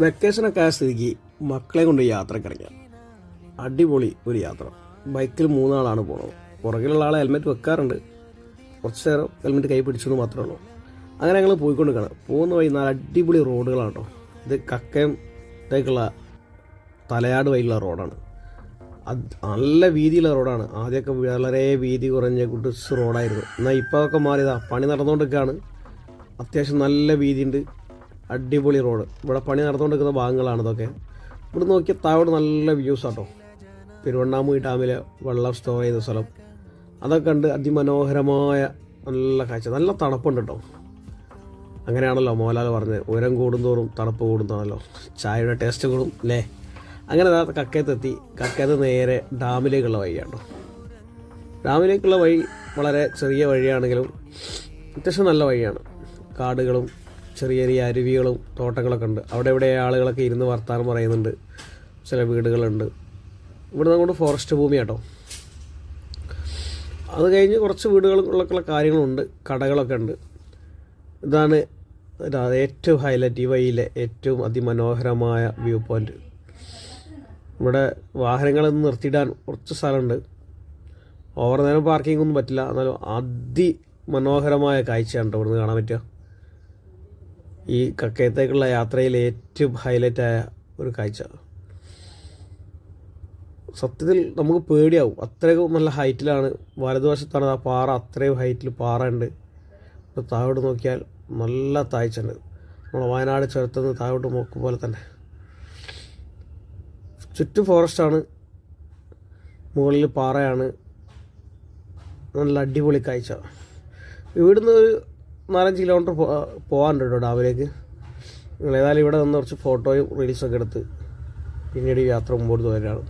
വെക്കേഷനൊക്കെ ആയ സ്ഥിതിക്ക് മക്കളെ കൊണ്ട് യാത്രയ്ക്ക് ഇറങ്ങിയ അടിപൊളി ഒരു യാത്ര. ബൈക്കിൽ 3 ആളാണ് പോണത്. പുറകിലുള്ള ആൾ ഹെൽമെറ്റ് വെക്കാറുണ്ട്, കുറച്ച് നേരം ഹെൽമെറ്റ് കൈ പിടിച്ചെന്ന് മാത്രമേ ഉള്ളൂ. അങ്ങനെ ഞങ്ങൾ പോയിക്കൊണ്ട് കാണാം. പോകുന്ന വഴി 4 അടിപൊളി റോഡുകളാണ് കേട്ടോ. ഇത് കക്കയം ത്തേക്കുള്ള തലയാട് വഴിയുള്ള റോഡാണ്. അത് നല്ല വീതിയുള്ള റോഡാണ്. ആദ്യമൊക്കെ വളരെ വീതി കുറഞ്ഞ ഗുഡ്സ് റോഡായിരുന്നു. എന്നാൽ ഇപ്പോൾ അതൊക്കെ മാറിയതാ, പണി നടന്നുകൊണ്ടിരിക്കുകയാണ്. അത്യാവശ്യം നല്ല വീതിയുണ്ട്, അടിപൊളി റോഡ്. ഇവിടെ പണി നടന്നുകൊണ്ടിരിക്കുന്ന ഭാഗങ്ങളാണ് ഇതൊക്കെ. ഇവിടെ നോക്കിയാൽ താഴോട്ട് നല്ല വ്യൂസ് ആട്ടോ. പെരുവണ്ണാമൂഴി ഡാമിലെ വെള്ളം സ്റ്റോർ ചെയ്ത സ്ഥലം അതൊക്കെ ഉണ്ട്. അതിമനോഹരമായ നല്ല കാഴ്ച, നല്ല തണുപ്പുണ്ട് കേട്ടോ. അങ്ങനെയാണല്ലോ മോഹൻലാൽ പറഞ്ഞത്, ഉയരം കൂടുന്തോറും തണുപ്പ് കൂടുന്നതാണല്ലോ, ചായയുടെ ടേസ്റ്റ് കൂടും അല്ലേ. അങ്ങനെ കക്കയത്തെത്തി. കക്കയത്ത് നേരെ ഡാമിലേക്കുള്ള വഴിയാട്ടോ. ഡാമിലേക്കുള്ള വഴി വളരെ ചെറിയ വഴിയാണെങ്കിലും അത്യാവശ്യം നല്ല വഴിയാണ്. കാടുകളും ചെറിയ ചെറിയ അരുവികളും തോട്ടങ്ങളൊക്കെ ഉണ്ട്. അവിടെ ഇവിടെ ആളുകളൊക്കെ ഇരുന്ന് വർത്താനം പറയുന്നുണ്ട്. ചില വീടുകളുണ്ട്. ഇവിടെ അങ്ങോട്ട് ഫോറസ്റ്റ് ഭൂമി കേട്ടോ. അത് കഴിഞ്ഞ് കുറച്ച് വീടുകളൊക്കെയുള്ള കാര്യങ്ങളുണ്ട്, കടകളൊക്കെ ഉണ്ട്. ഇതാണ് ഏറ്റവും ഹൈലൈറ്റ്, ഈ വഴിയിലെ ഏറ്റവും അതിമനോഹരമായ വ്യൂ പോയിൻ്റ്. ഇവിടെ വാഹനങ്ങളൊന്നും നിർത്തിയിടാൻ കുറച്ച് സ്ഥലമുണ്ട്. ഓവർ നേരം പാർക്കിംഗ് ഒന്നും പറ്റില്ല. എന്നാലും അതിമനോഹരമായ കാഴ്ചയാണ് കേട്ടോ ഇവിടുന്ന് കാണാൻ പറ്റുക. ഈ കക്കയത്തേക്കുള്ള യാത്രയിൽ ഏറ്റവും ഹൈലൈറ്റായ ഒരു കാഴ്ച. സത്യത്തിൽ നമുക്ക് പേടിയാവും, അത്രയും നല്ല ഹൈറ്റിലാണ്. വലതുവശത്താണ് ആ പാറ, അത്രയും ഹൈറ്റിൽ പാറ ഉണ്ട്. താഴോട്ട് നോക്കിയാൽ നല്ല താഴ്ച ഉണ്ട്. നമ്മളെ വയനാട് ചുരത്തുനിന്ന് താഴോട്ട് നോക്കും പോലെ തന്നെ. ചുറ്റും ഫോറസ്റ്റാണ്, മുകളിൽ പാറയാണ്. നല്ല അടിപൊളി കാഴ്ച. ഇവിടുന്ന് ഒരു 4-5 കിലോമീറ്റർ പോകാനുണ്ട് കേട്ടോ ഡാമിലേക്ക്. നിങ്ങൾ ഏതായാലും ഇവിടെ നിന്ന് കുറച്ച് ഫോട്ടോയും റീൽസൊക്കെ എടുത്ത് പിന്നീട് യാത്ര മുമ്പോട്ട് തുടരുകയാണ്.